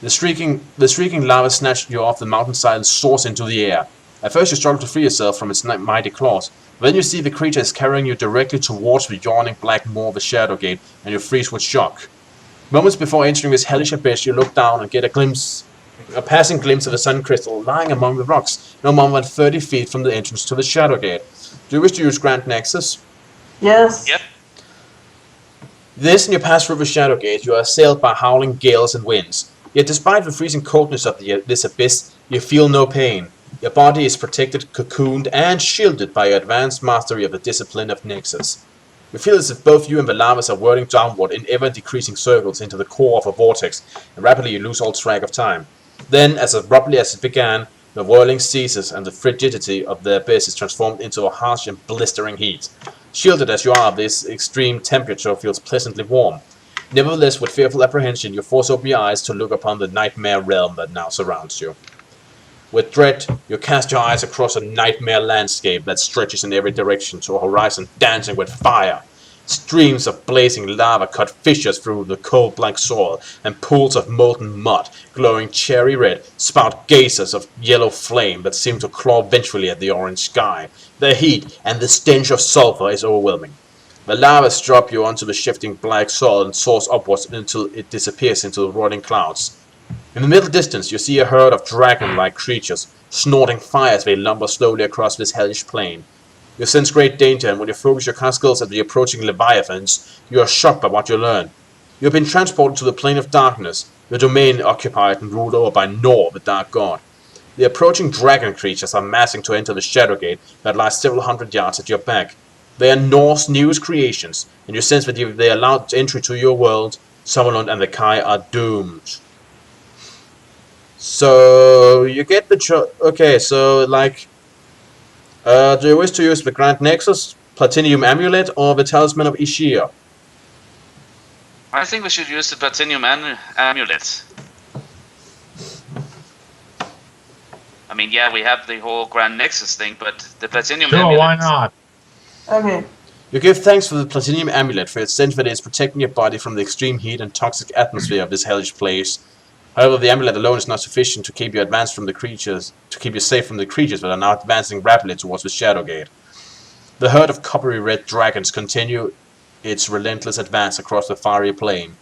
The shrieking lava snatched you off the mountainside and soars into the air. At first you struggle to free yourself from its mighty claws. Then you see the creature is carrying you directly towards the yawning black maw of the Shadow Gate, and you freeze with shock. Moments before entering this hellish abyss, you look down and get a passing glimpse of the sun crystal lying among the rocks, no more than 30 feet from the entrance to the Shadow Gate. Do you wish to use Grand Nexus? Yes. Yep. This, and you pass through the Shadow Gate, you are assailed by howling gales and winds. Yet despite the freezing coldness of this abyss, you feel no pain. Your body is protected, cocooned, and shielded by your advanced mastery of the discipline of Nexus. You feel as if both you and the lavas are whirling downward in ever-decreasing circles into the core of a vortex, and rapidly you lose all track of time. Then, as abruptly as it began, the whirling ceases and the frigidity of the abyss is transformed into a harsh and blistering heat. Shielded as you are, this extreme temperature feels pleasantly warm. Nevertheless, with fearful apprehension, you force open your eyes to look upon the nightmare realm that now surrounds you. With dread, you cast your eyes across a nightmare landscape that stretches in every direction to a horizon dancing with fire. Streams of blazing lava cut fissures through the cold black soil, and pools of molten mud, glowing cherry red, spout geysers of yellow flame that seem to claw vengefully at the orange sky. The heat and the stench of sulfur is overwhelming. The lava drops you onto the shifting black soil and soars upwards until it disappears into the rolling clouds. In the middle distance, you see a herd of dragon-like creatures, snorting fire as they lumber slowly across this hellish plain. You sense great danger, and when you focus your cast skills at the approaching leviathans, you are shocked by what you learn. You have been transported to the plane of darkness, your domain occupied and ruled over by Nor, the Dark God. The approaching dragon creatures are massing to enter the Shadow Gate that lies several hundred yards at your back. They are Nor's newest creations, and you sense that if they are allowed entry to your world, Summerlund and the Kai are doomed. So, you get the okay, so, like, do you wish to use the Grand Nexus, Platinum Amulet, or the Talisman of Ishir? I think we should use the Platinum Amulet. I mean, yeah, we have the whole Grand Nexus thing, but the Platinum Amulet... Sure, why not? Okay. You give thanks for the Platinum Amulet for its sense that it is protecting your body from the extreme heat and toxic atmosphere of this hellish place. However, the amulet alone is not sufficient to keep you safe from the creatures that are now advancing rapidly towards the Shadow Gate. The herd of coppery red dragons continue its relentless advance across the fiery plain.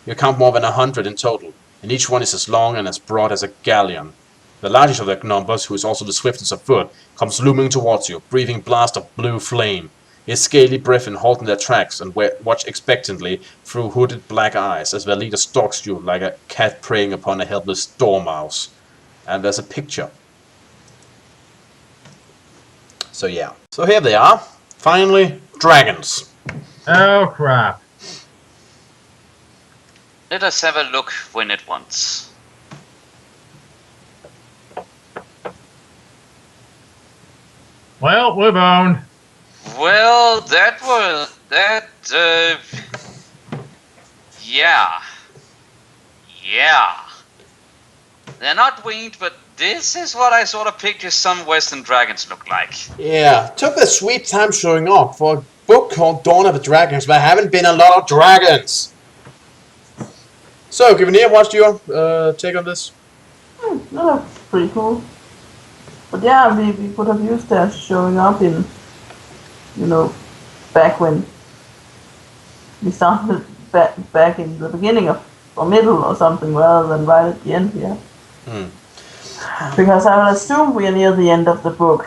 You count more than 100 in total, and each one is as long and as broad as a galleon. The largest of their numbers, who is also the swiftest of foot, comes looming towards you, breathing blasts of blue flame. His scaly brethren halt in their tracks and watch expectantly through hooded black eyes as their leader stalks you like a cat preying upon a helpless dormouse. And there's a picture. So yeah. So here they are. Finally, dragons. Oh crap. Let us have a look when it wants. Well, we're boned. Well, yeah. They're not winged, but this is what I sort of picture some Western dragons look like. Yeah, took a sweet time showing up for a book called Dawn of the Dragons. There haven't been a lot of dragons. So, Givenir, what's your take on this? No, that's pretty cool. But yeah, we could have used that showing up in, you know, back when we started back in the beginning of or middle or something, rather than right at the end here. Because I will assume we are near the end of the book.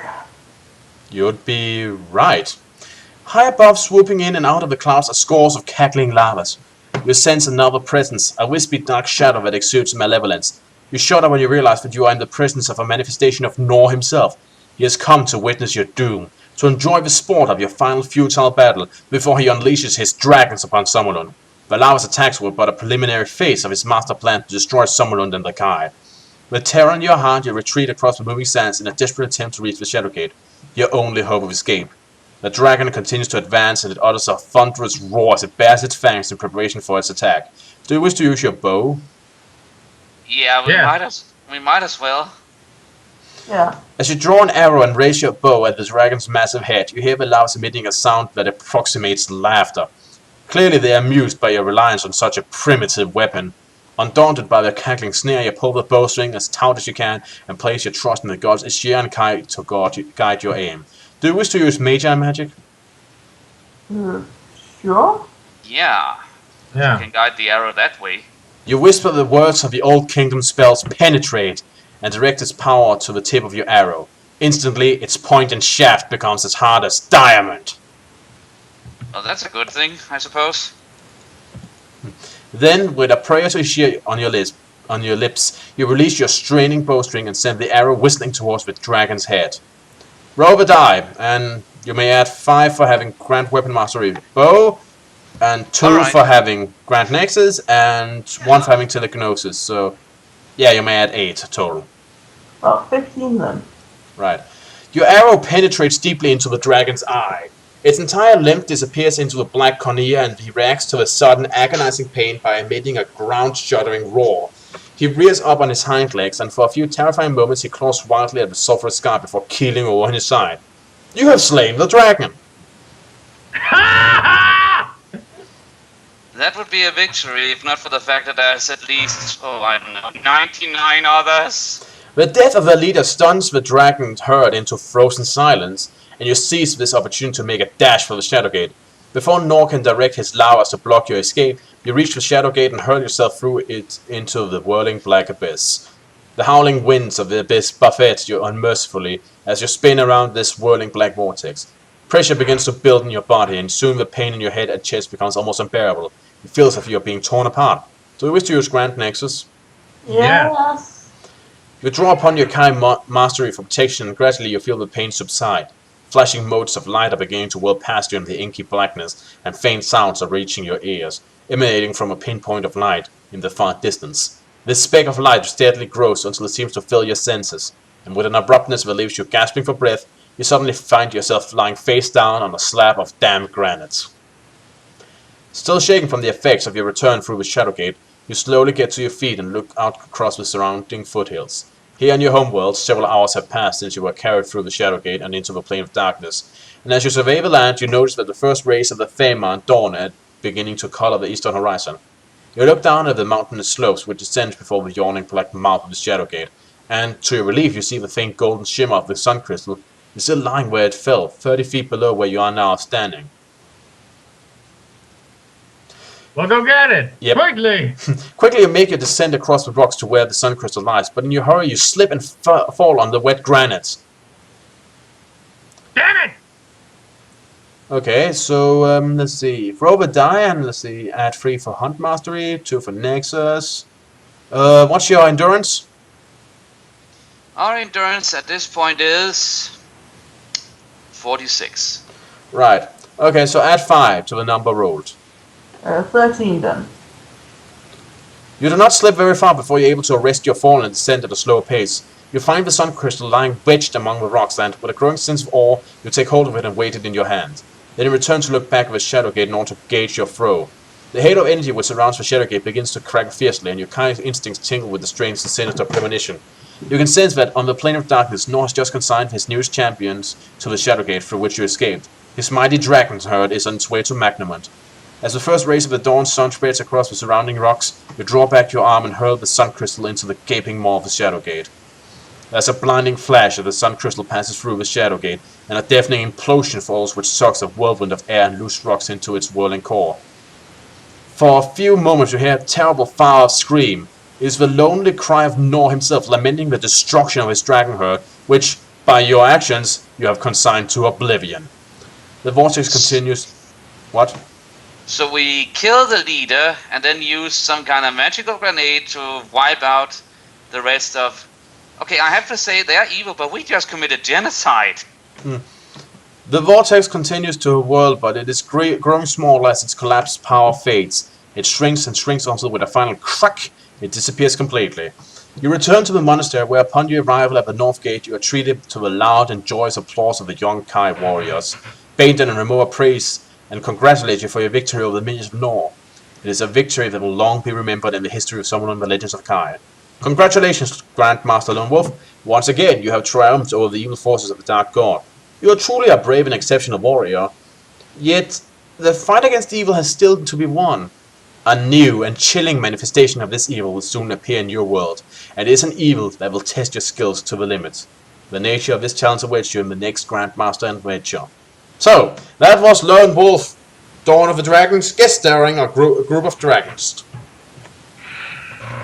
You'd be right. High above, swooping in and out of the clouds, are scores of cackling lavas. You sense another presence, a wispy dark shadow that exudes malevolence. You shudder when you realize that you are in the presence of a manifestation of Nor himself. He has come to witness your doom, to enjoy the sport of your final futile battle before he unleashes his dragons upon Summerlund. The lava's attacks were but a preliminary phase of his master plan to destroy Summerlund and the Kai. With terror in your heart, you retreat across the moving sands in a desperate attempt to reach the Shadow Gate, your only hope of escape. The dragon continues to advance, and it utters a thunderous roar as it bares its fangs in preparation for its attack. Do you wish to use your bow? Yeah, we might as well. Yeah. As you draw an arrow and raise your bow at the dragon's massive head, you hear the lavas emitting a sound that approximates laughter. Clearly they are amused by your reliance on such a primitive weapon. Undaunted by the cackling snare, you pull the bowstring as taut as you can and place your trust in the gods Ishia and Kai to guide your aim. Do you wish to use Magi magic? Sure. Yeah. You Yeah. can guide the arrow that way. You whisper the words of the Old Kingdom spells Penetrate and direct its power to the tip of your arrow. Instantly, its point and shaft becomes as hard as diamond. Well, that's a good thing, I suppose. Then, with a prayer to Ishia on your lips, you release your straining bowstring and send the arrow whistling towards the dragon's head. Roll a die, and you may add 5 for having Grand Weapon Mastery Bow, and 2 Alright. for having Grand Nexus, and 1 for having Telekinesis. So, yeah, you may add 8 total. Well, 15 then. Right. Your arrow penetrates deeply into the dragon's eye. Its entire length disappears into the black cornea, and he reacts to the sudden agonizing pain by emitting a ground-shuddering roar. He rears up on his hind legs, and for a few terrifying moments he claws wildly at the sulphurous scar before keeling over on his side. You have slain the dragon! That would be a victory, if not for the fact that there's at least, I don't know, 99 others. The death of their leader stuns the dragon's herd into frozen silence, and you seize this opportunity to make a dash for the Shadowgate. Before Nor can direct his Lauas to block your escape, you reach the Shadowgate and hurl yourself through it into the whirling black abyss. The howling winds of the abyss buffet you unmercifully as you spin around this whirling black vortex. Pressure begins to build in your body, and soon the pain in your head and chest becomes almost unbearable. It feels as if you're being torn apart. Do you wish to use Grand Nexus? Yeah. Yes. You draw upon your Kai mastery for protection, and gradually you feel the pain subside. Flashing motes of light are beginning to whirl past you in the inky blackness, and faint sounds are reaching your ears, emanating from a pinpoint of light in the far distance. This speck of light steadily grows until it seems to fill your senses, and with an abruptness that leaves you gasping for breath, you suddenly find yourself lying face down on a slab of damp granite. Still shaken from the effects of your return through the Shadowgate, you slowly get to your feet and look out across the surrounding foothills. Here in your homeworld, several hours have passed since you were carried through the Shadowgate and into the Plane of Darkness, and as you survey the land, you notice that the first rays of the Fema dawn are beginning to color the eastern horizon. You look down at the mountainous slopes which descend before the yawning black mouth of the Shadowgate, and to your relief you see the faint golden shimmer of the sun crystal is still lying where it fell, 30 feet below where you are now standing. Well, go get it! Yep. Quickly! Quickly you make your descent across the rocks to where the sun crystal lies, but in your hurry you slip and fall on the wet granite. Damn it! Okay, so let's see. Roll a die and let's see. Add 3 for Hunt Mastery, 2 for Nexus. What's your endurance? Our endurance at this point is 46. Right. Okay, so add 5 to the number rolled. 13 then. You do not slip very far before you're able to arrest your fall and descend at a slower pace. You find the sun crystal lying wedged among the rocks, and with a growing sense of awe, you take hold of it and weight it in your hand. Then you return to look back at the Shadowgate in order to gauge your throw. The halo of energy which surrounds the Shadowgate begins to crack fiercely, and your kind instincts tingle with a strange and sinister premonition. You can sense that on the Plane of Darkness, Nor has just consigned his newest champions to the Shadowgate through which you escaped. His mighty dragon herd is on its way to Magnamont. As the first rays of the dawn sun spreads across the surrounding rocks, you draw back your arm and hurl the sun crystal into the gaping maw of the Shadowgate. There's a blinding flash as the sun crystal passes through the Shadowgate, and a deafening implosion falls which sucks a whirlwind of air and loose rocks into its whirling core. For a few moments you hear a terrible far-off scream. It is the lonely cry of Nor himself lamenting the destruction of his dragon herd, which, by your actions, you have consigned to oblivion. The vortex continues... What? So we kill the leader and then use some kind of magical grenade to wipe out the rest of... Okay, I have to say they are evil, but we just committed genocide. The vortex continues to whirl, but it is growing smaller as its collapsed power fades. It shrinks and shrinks until with a final crack, it disappears completely. You return to the monastery where upon your arrival at the North Gate you are treated to the loud and joyous applause of the young Kai warriors. Baden and Remoa praise and congratulate you for your victory over the minions of Nor. It is a victory that will long be remembered in the history of someone in the legends of Kai. Congratulations, Grand Master Lone Wolf. Once again, you have triumphed over the evil forces of the Dark God. You are truly a brave and exceptional warrior. Yet, the fight against evil has still to be won. A new and chilling manifestation of this evil will soon appear in your world, and it is an evil that will test your skills to the limit. The nature of this challenge awaits you in the next Grandmaster Adventure. So, that was Lone Wolf, Dawn of the Dragons, guest starring a group of dragons.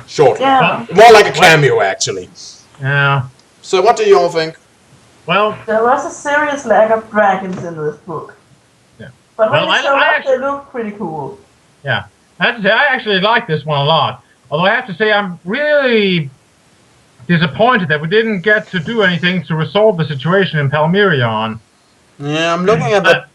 Short. Yeah. More like a cameo, actually. Yeah. So, what do you all think? Well, There was a serious lack of dragons in this book. Yeah. But when Well, they I showed up, actually- they looked pretty cool. yeah. I have to say, I actually like this one a lot. Although I have to say, I'm really disappointed that we didn't get to do anything to resolve the situation in Palmyrion. Yeah, I'm looking at the...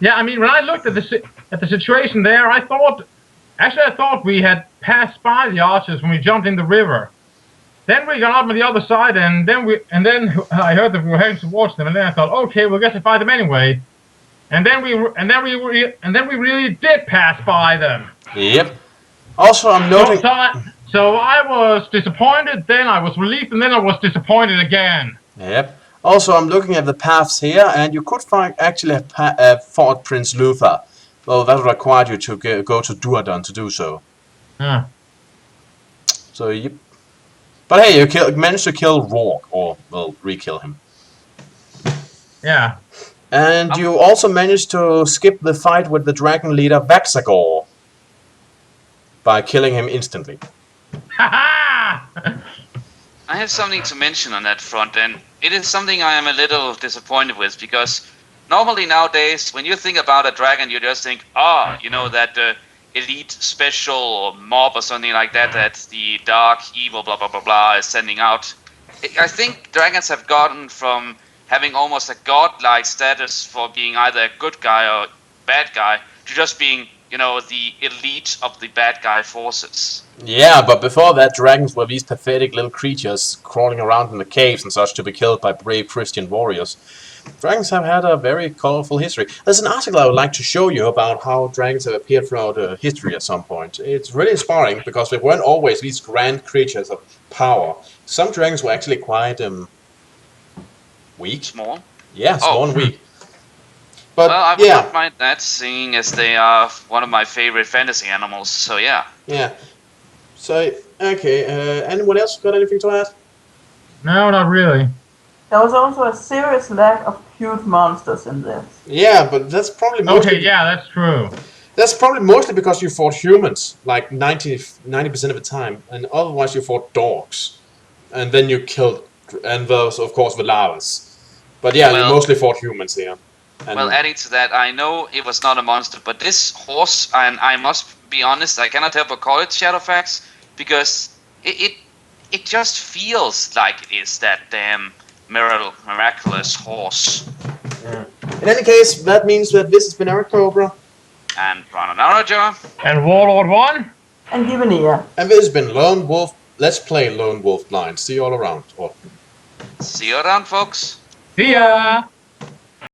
Yeah, I mean, when I looked at the situation there, I thought we had passed by the archers when we jumped in the river. Then we got up on the other side, and then I heard that we were heading towards them, and then I thought, okay, we'll get to fight them anyway. And then we really did pass by them. Yep. Also, I'm noting... So I was disappointed, then I was relieved, and then I was disappointed again. Yep. Also, I'm looking at the paths here, and you could actually have fought Prince Luther. Well, that required you to go to Duardon to do so. Huh. So, yep. But hey, you managed to kill Rourke, or, well, re-kill him. Yeah. And you also managed to skip the fight with the dragon leader Vaxagore by killing him instantly. Ha I have something to mention on that front, and it is something I am a little disappointed with, because normally nowadays, when you think about a dragon, you just think, that elite special or mob or something like that, that the dark, evil, blah, blah, blah, blah, is sending out. I think dragons have gotten from having almost a godlike status for being either a good guy or bad guy, to just being, the elite of the bad guy forces. Yeah, but before that, dragons were these pathetic little creatures crawling around in the caves and such to be killed by brave Christian warriors. Dragons have had a very colorful history. There's an article I would like to show you about how dragons have appeared throughout history at some point. It's really inspiring because they weren't always these grand creatures of power. Some dragons were actually quite weak. Small? Yeah, small and weak. But Well, I would yeah, not mind that, seeing as they are one of my favorite fantasy animals, so yeah. yeah. So okay, anyone else got anything to add? No, not really. There was also a serious lack of cute monsters in this. Yeah, but that's probably mostly. Okay, yeah, that's true. That's probably mostly because you fought humans, like 90% of the time, and otherwise you fought dogs, and then you killed, and those of course the lavas. But yeah, you mostly fought humans here. And Well, adding to that, I know it was not a monster, but this horse, and I must be honest, I cannot help but call it Shadowfax, because it just feels like it is that damn miraculous horse. in any case, that means that this has been Eric Cobra, And Ronanaroja. And Warlord 1? And give an ear. and this has been Lone Wolf. Let's play Lone Wolf Blind. See you all around. Or See you around, folks. See ya!